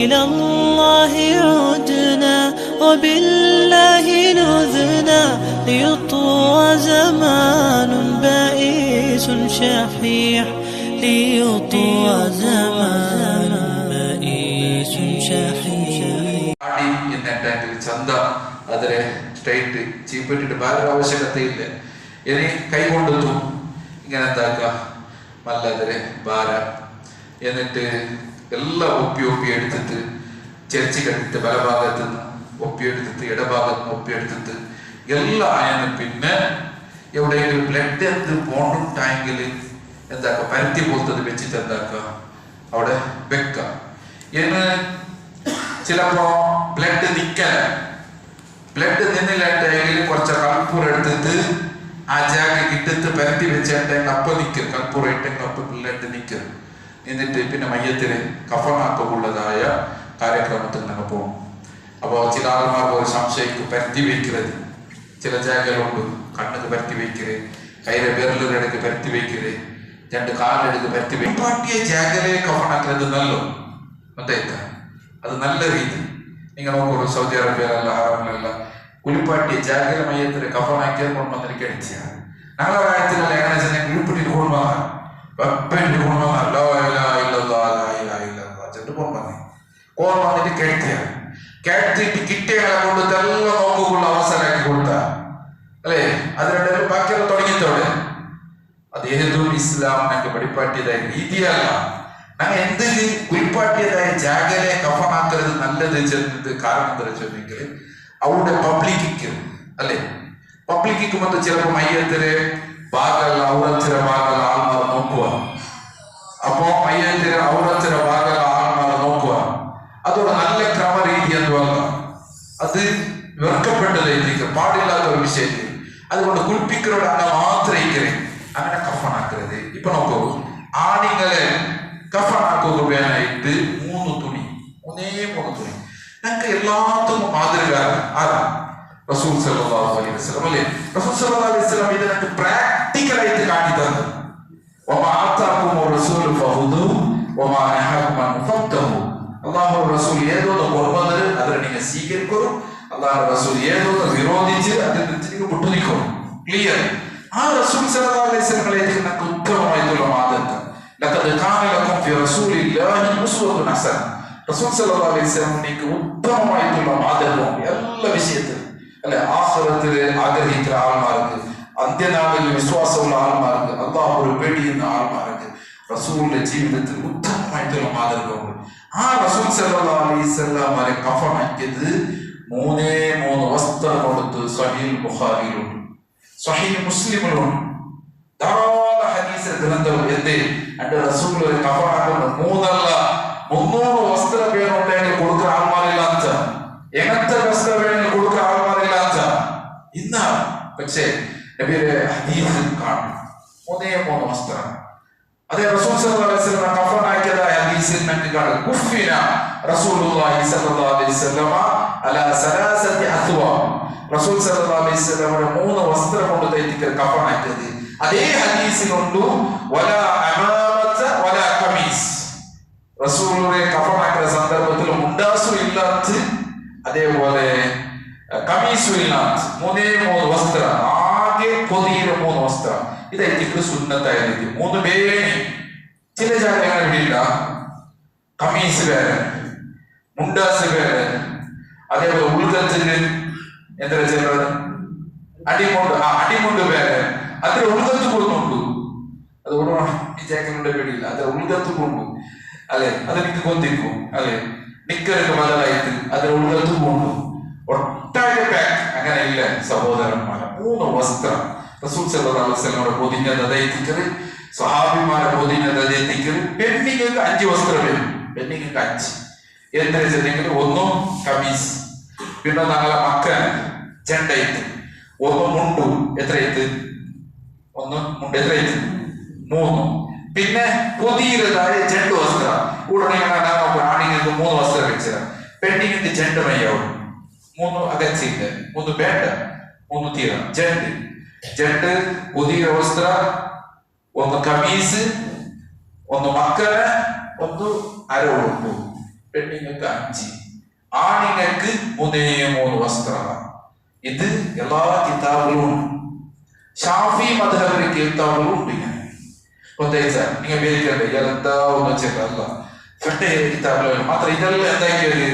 إلى الله عدنا وبالله نذنا ليطوى زمان بائس شحيح ليطوى زمان بائس شحيح ചന്ത അതിലെ സ്ട്രൈറ്റ് ചീപ്പിട്ടിട്ട് വേറെ ആവശ്യകതയില്ല. ഇനി കൈ കൊണ്ടെത്തും ഇങ്ങനെ എന്താക്കുക നല്ലതിരെ ഭാര എന്നിട്ട് എല്ലാം ഒപ്പി എടുത്തിട്ട് ചെരിച്ച് കെട്ടിട്ട് വലഭാഗത്ത് നിന്ന് ഒപ്പിയെടുത്തിട്ട് ഇടഭാഗത്ത് നിന്ന് ഒപ്പിയെടുത്തിട്ട് എല്ലാം ആയതിന് പിന്നെ എവിടെയെങ്കിലും ബ്ലഡ് എന്ത് പോണ്ടുണ്ടായെങ്കിൽ എന്താക്കുക പരത്തി പോലത്തത് വെച്ചിട്ട് എന്താക്കുക അവിടെ വെക്കുക. എന്ന് ചിലപ്പോ ബ്ലഡ് നിന്നില്ലാണ്ടെങ്കിൽ കുറച്ച് കൽപ്പൂർ എടുത്തിട്ട് ആ ജാഗ ഇട്ടിട്ട് പരത്തി വെച്ചിട്ടെങ്കിൽ അപ്പൊ നിൽക്കും കൽപ്പൂർ ഇട്ടെങ്കിൽ അപ്പൊ ബ്ലഡ് നിൽക്കും. എന്നിട്ട് പിന്നെ മയ്യത്തിന് കഫനാക്കുള്ളതായ കാര്യക്രമത്തിൽ നിന്ന് പോകും. അപ്പോൾ ചില ആൾമാർക്ക് ഒരു സംശയിക്കും പരത്തി വയ്ക്കരുത്. ചില ജാഗകളുണ്ട് കണ്ണുക്ക് പരത്തി വയ്ക്കരുത്, കയ്യിലെ വിരലുകൾക്ക് പരത്തി വയ്ക്കരുത്, രണ്ട് കാലിലെടുക്ക് പരത്തി പാട്ടിയ ജാഗലെ കഫനാക്കുന്നത് നല്ലോ മറ്റേക്ക അത് നല്ല രീതി. നിങ്ങൾ നോക്കൂ സൗദി അറേബ്യയിലല്ല ഹറമിലല്ല കുളിപ്പാട്ടിയ ജാഗര മയ്യത്തിന് കഫനാക്കിയത് കൊണ്ടുവന്നിരിക്കുക അടിച്ച നല്ല കാര്യത്തിലല്ല എങ്ങനെ ചെന്നെ കുളിപ്പിട്ടിട്ട് കൊണ്ടുവന്നാൽ കേട്ടിട്ട് കിട്ടിയകളെ കൊണ്ട് എല്ലാം നോക്കുള്ള അവസരമാക്കി കൊടുത്ത അല്ലെ അതിനിടയിൽ ബാക്കിയൊക്കെ തുടങ്ങിയതോടെ അത് ഏതും ഇസ്ലാം ഞങ്ങൾക്ക് വെളിപ്പാട്ടിയതായ രീതിയല്ല. ഞങ്ങൾ എന്തെങ്കിലും കുളിപ്പാട്ടിയതായ ജാഗരെ കഫനാക്കരുത് നല്ലത് ചെന്നത് കാരണം എന്താ വെച്ചെങ്കിൽ അവിടെ പബ്ലിക്ക് അല്ലെ പബ്ലിക്ക് മൊത്തം ചിലപ്പോൾ മയ്യത്തില് ഭാഗമല്ല ഔറച്ചിര ഭാഗമല്ല ആൾമാർ നോക്കുക. അപ്പോ മയ്യത്തില് ഔറച്ചിര ഭാഗമല്ല ആൾമാർ നോക്കുക. അതോടെ നല്ല ക്രമരീതി എന്ന് പറഞ്ഞാൽ അത് വെറുക്കപ്പെട്ടതായിരിക്കും, പാടില്ലാത്ത ഒരു വിഷയത്തിൽ. അതുകൊണ്ട് കുളിപ്പിക്കലോട് അങ്ങനെ മാത്രമേ അങ്ങനെ കഫനാക്കരുത്. ഇപ്പൊ നോക്കൂ ആണിങ്ങളെ കഫനാക്കുകയായിട്ട് മൂന്ന് തുണി ഞങ്ങൾക്ക് എല്ലാത്തും മാതൃക ആരാ റസൂൽ സല്ലല്ലാഹു അലൈഹി വസല്ലം അല്ലേ. റസൂൽ സല്ലല്ലാഹു അലൈഹി വസല്ലം ഇത് ഞങ്ങൾക്ക് പ്രാക്ടിക്കലായിട്ട് കാട്ടി തന്നു. വമാ ആതാകുമു റസൂലു ഫഖുദു വമാ നഹകും അൻഹു ഫഖ്തഹു. അല്ലാഹു റസൂൽ ഏതൊന്ന് കൊണ്ടുവന്നത് അതിനെ നിങ്ങൾ സ്വീകരിക്കൂ, അല്ലാഹു റസൂൽ ഏതൊന്ന് വിരോധിച്ച് അതിൽ നിങ്ങൾ വിട്ടുനിൽക്കൂ. ക്ലിയർ. ആ റസൂൽ സല്ലല്ലാഹു അലൈഹി വസല്ലമയിലേക്ക് നമുക്ക് ഉത്തമമായിട്ടുള്ള മാതൃക ലഖദ് കാന ലക്കും ഫി റസൂലില്ലാഹി ഉസ്വത്തുൻ ഹസന. റസൂൽ സല്ലല്ലാഹു അലൈഹി വസല്ലമയ്ക്ക് ഉത്തമമായിട്ടുള്ള മാതൃക എല്ലാ വിഷയത്തിലും അല്ലെ. ആഖിറത്തില് ആഗ്രഹിക്കുന്ന ആൾമാർക്ക്, അന്ത്യനാളിൽ വിശ്വാസമുള്ള ആൾമാർക്ക്, അല്ലാഹു ഒരു പേടിയുന്ന ആൾമാർക്ക് റസൂലിന്റെ ജീവിതത്തിൽ ഉത്തമമായിട്ടുള്ള മാതൃകയുണ്ട്. ആ റസൂൽ സല്ലല്ലാഹു അലൈഹി വസല്ലമയെ കഫനാക്കിയത് മൂന്നേ വസ്ത്രം കൊടുത്ത് സ്വഹീഹ് ബുഖാരിയിലുണ്ട്, സ്വഹീഹ് മുസ്ലിമിലുണ്ട്. ധാരാളം ഹദീസ് ഗ്രന്ഥം എന്തേ എന്റെ റസൂൽ ഒരു കഫനാക്കുന്ന 300 വസ്ത്ര പേരുണ്ടെങ്കിൽ കൊടുക്കുന്ന ആൾമാരില്ലാത്ത എങ്ങനത്തെ വസ്ത്ര പേരുണ്ടെങ്കിൽ കൊടുക്കുന്ന ആൾമാരില്ലാത്ത ഇന്നാണ്. പക്ഷേ നബിയുടെ ഹദീസിൽ കാണും 3 വസ്ത്രം. അതേ റസൂൽ സല്ലല്ലാഹു അലൈഹി വസല്ലം കഫനാക്കിയതായ ഹദീസിൽ നമുക്ക് കാണും കുഫിന റസൂലുള്ളാഹി സല്ലല്ലാഹു അലൈഹി വസല്ലം അലാ സലാസത്തി അത്വാ. റസൂൽ സല്ലല്ലാഹു അലൈഹി വസല്ലം 3 വസ്ത്രം കൊണ്ട് തയ്യിക്കൽ കഫനാക്കിയത്. അതേ ഹദീസിലുണ്ട് വലാ അമാമത വലാ ഖമീസ്. റസൂലുള്ളാഹി കഫനാക്കുന്ന സന്ദർഭത്തിൽ മുണ്ടാസു ഇല്ലാത്ത അതേപോലെ കമീസു ഇല്ലാത്ത 3 വസ്ത്രം, ആകെ പൊതിയിലെ 3 വസ്ത്രം. ഇതായിരിക്കും സുന്നത്തായിരിക്കും. 3 ബേണി. ചില ജാഗ്രത ഇല്ല, കമീസ് വേറെ, മുണ്ടാസ് വേറെ, അതേപോലെ ഉൾക്കത്തിന് എന്താ ചെയ്യുന്നത് അടിമുണ്ട് വേറെ. അതിൽ ഉൾക്കത്ത് കൊണ്ടുണ്ട്, അത് ഈ ജാഗ്രതയുടെ പേടിയില്ല, അത് ഉൾക്കത്ത് കൊണ്ടു അല്ലെ, അതെനിക്ക് കൊന്തിക്കും അല്ലെ. നിക്കറൊക്കെ മലയായിട്ട് അതിൽ ഉൾക്കത്ത് കൊണ്ടു ഒട്ടാകെ പാക്ക്. അങ്ങനെ ഇല്ല സഹോദരന്മാരെ. 3 വസ്ത്രം റസൂൽ സല്ലല്ലാഹു അലൈഹി വസല്ലമയുടെ പൊതിഞ്ഞത് അതേറ്റിക്കല്, സ്വഹാബിമാരെ പൊതിഞ്ഞത് അതേറ്റിക്കല്. പെണ്ണിങ്ങൾക്ക് 5 വസ്ത്രം വരും. പെണ്ണിങ്ങൾക്ക് 5 എന്താ വെച്ചിട്ടുണ്ടെങ്കിൽ 1 കമീസ്, പിന്നെ നല്ല മക്കൻ ചെണ്ടയിട്ട്, 1 മുണ്ടു എത്രയത്ത്, 1 മുണ്ട് എത്രയത്ത് 3, പിന്നെ പുതിയതായ 2 വസ്ത്രം. ഉടനെ ആണിങ്ങൾക്ക് 3 വസ്ത്രം വെച്ച പെണ്ണിങ്ങൾക്ക് 2 മയ്യാവും, 3 അകച്ചില്ല, 3 വേണ്ട, 3 തീര 2 പുതിയ വസ്ത്ര, 1 കമീസ്, 1 മക്കന്, 1 അര ഉടുപ്പ്. പെണ്ണുങ്ങൾക്ക് 5, ആണുങ്ങൾക്ക് 3 വസ്ത്രമാണ്. ഇത് എല്ലാ കിതാബിലും ഉണ്ട്. ഷാഫി മദ്ഹബിലെ കിതാബിലും ഉണ്ട്. ഇങ്ങനെ നിങ്ങൾ വിചാരിക്കണ്ടേ ഇതെന്താ ഒന്ന് വെച്ചല്ല കിതാബിലും മാത്രം ഇതെല്ലാം എന്താക്കിയത്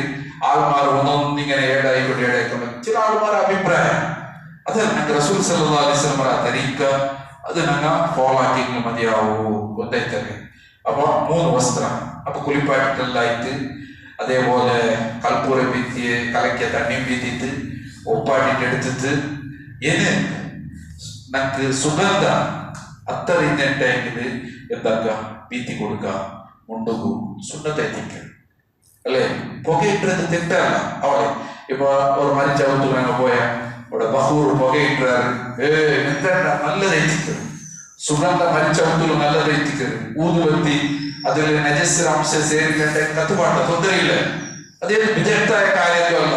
ആൾമാർ ഒന്നൊന്നിങ്ങനെ ഏടായിക്കൊണ്ട് ചില ആൾമാരുടെ അഭിപ്രായം അത് ഞങ്ങൾക്ക് റസൂൽ സല്ലല്ലാഹു അലൈഹി വസല്ലം തരീക്ക അത് ഞങ്ങൾ ഫോളോ ആക്കിയെങ്കിൽ മതിയാവൂ കൊണ്ടേറ്റല്ലേ. അപ്പൊ 3 വസ്ത്രം, അപ്പൊ കുളിപ്പാട്ടിട്ടെല്ലായിട്ട് അതേപോലെ കൽപ്പൂരം വീത്തി കലക്കിയ തണ്ണിയും വീത്തിട്ട് ഒപ്പാട്ടിട്ട് എടുത്തിട്ട് ഇനി ഞങ്ങൾക്ക് സുഗന്ധ അത്തറിഞ്ഞിട്ടെങ്കിൽ എന്താക്കുക വീത്തി കൊടുക്കുക, മുണ്ടുകും സുന്നത്തെത്തിക്കുക അല്ലേ. പുകയിട്ടത് തെറ്റല്ല. അവളെ ഇപ്പൊ ഒരു മരിച്ചവത്തു ഞങ്ങൾ പോയ അവിടെ ബഹൂർ പുകയിട്ടാറ് എന്താ നല്ലതെത്തിക്കരുത്, സുഗന്ധ മരിച്ചവത്തുలు നല്ലതെത്തിക്കരുത്, ഊതുവത്തി അതിൽ നജസ്സ അംശം ಸೇರಿಕೊಂಡೆ ಕತ್ತುಪಾಟ ತೊಂದರೆ ಇಲ್ಲ. ಅದೇನು ಬಿಜೆಕ್ಟಾಯ ಕಾರ್ಯವಲ್ಲ,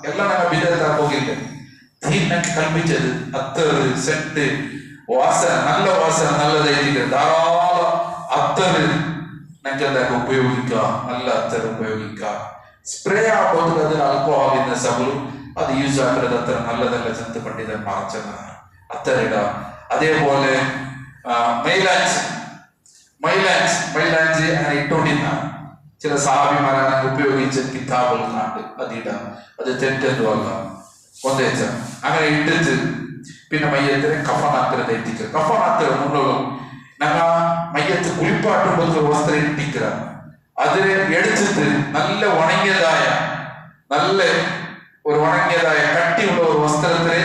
ಎಲ್ಲ ನಮ್ಮ ಬಿಜೆಕ್ಟ್ ಹೋಗಿಲ್ಲ. ದೀನ್ ನಂಗೆ ಕಲ್ಪಿಸದು ಅತ್ತರು ಸೆಟ್ಟು ವಾಸನ നല്ല വാസന നല്ലതായിരിക്കും. ധാരാളം അത്തറ് ഞങ്ങൾക്ക് എന്താക്കുക ഉപയോഗിക്കുക, നല്ല അത്തറ് ഉപയോഗിക്കുക. സ്പ്രേ ആകുമ്പോൾ അതിന് ആൽക്കോഹോളിന്റെ സബലും അത് യൂസ് ആക്കുന്നത് അത്ര നല്ലതല്ല. ചന്ത പണ്ഡിതന്മാർ അത്തറിട. അതേപോലെ മൈലാഞ്ചി അങ്ങനെ ഇട്ടോണ്ടിരുന്ന ചില സാഹിബിമാരാണ് ഉപയോഗിച്ച കിതാബുകൾ നാണ്ട് അതിടാം. അത് തെറ്റൊന്നുമല്ല. ഒന്നേച്ച അങ്ങനെ ഇട്ടിട്ട് പിന്നെ മയ്യത്തിനെ കഫനാക്കര എത്തിക്കുക. കഫനാക്കര മുന്നോട്ടും ഞങ്ങ മയ്യത്ത് കുളിപ്പാട്ടുമ്പോൾ വസ്ത്രം ഇട്ടിക്കുക. അതിനെ എടുത്തിട്ട് നല്ല ഉണങ്ങിയതായ കട്ടിയുള്ള ഒരു വസ്ത്രത്തിനെ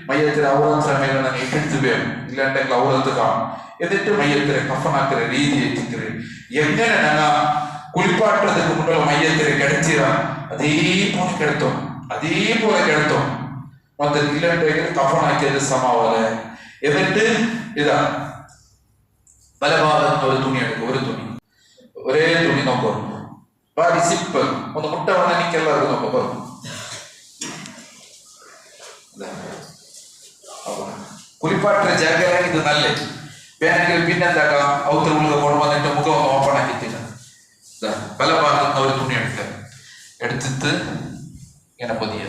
മയ്യത്തിന് ഔറത്തിന് മേലെ ഞങ്ങൾ ഇട്ടിട്ട് വേണം, ഇല്ലാണ്ടെങ്കിൽ ഔറത്ത് കാണും. എന്നിട്ട് മയ്യത്തിനെ കഫനാക്കര രീതി എത്തിക്കുക. എങ്ങനെ ഞങ്ങ കുളിപ്പാട്ടത്തിന് മുന്നുള്ള മയ്യത്തിനെ കിടത്തിയ അതേപോലെ കിടത്തും ಮತ್ತೆ ಇಲ್ಲಂಡೆಗೆ ಕಫನಾಕಿയത് സമാവലെ. എന്നിട്ട് ഇതാ ബലഭാഗത്ത് ഒരു തുണി എടുക്കും, ഒരേ തുണി നോക്കും. ബാഡി സിമ്പിൾ. ഒന്ന് മുട്ട വന്ന് എനിക്ക് എല്ലാവർക്കും നോക്കാം പറഞ്ഞു. കുളിപ്പാട്ടിന്റെ ജാഗ്രത ഇത് നല്ല വേണമെങ്കിൽ പിന്നെന്താക്കാം ഔത്ര ഉള്ളിൽ കൊണ്ടുവന്നിട്ട് മുഖം ഒന്ന് ഓപ്പൺ ആക്കിയിട്ടില്ല. ബലഭാഗത്ത് ഒരു തുണി എടുത്തിട്ട് ഇങ്ങനെ പൊതിയ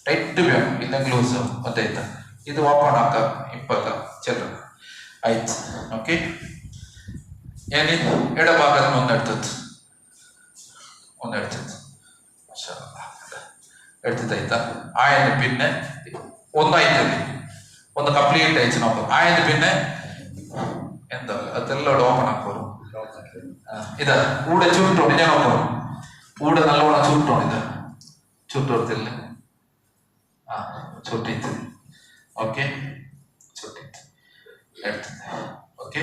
ಟೈಟ್ ಬೇಕು, ಇಲ್ಲಂಗೆ ಲೂಸ್ ಗೊತ್ತಾಯ್ತಾ. ಇದು ಓಪನ್ ಹಾಕ ಇಪ್ಪಲ್ಲ ಚಲೋ ಆಯ್ತು. ಓಕೆ, ಏನಿ ಎಡಭಾಗದ ಒಂದೆಡ್ತದ್ದು എടുത്തിട്ടാ ആയത്. പിന്നെ ഒന്നായിട്ടല്ലേ, ഒന്ന് കംപ്ലീറ്റ് അയച്ചു നോക്കാം. ആയത് പിന്നെ എന്താ അതെല്ലാം ഓപ്പൺ ആക്കോളും. ഇതാ കൂടെ ചുരുട്ടോണ്ട് ഞാൻ നോക്കണം. കൂടെ നല്ലോണം ചുരുട്ടോണ്ട്. ഇതാ ചുരുട്ടോടത്തില്ല ചുട്ടിട്ട്. ഓക്കെ, ചുട്ടിട്ട് എടുത്തത്. ഓക്കെ.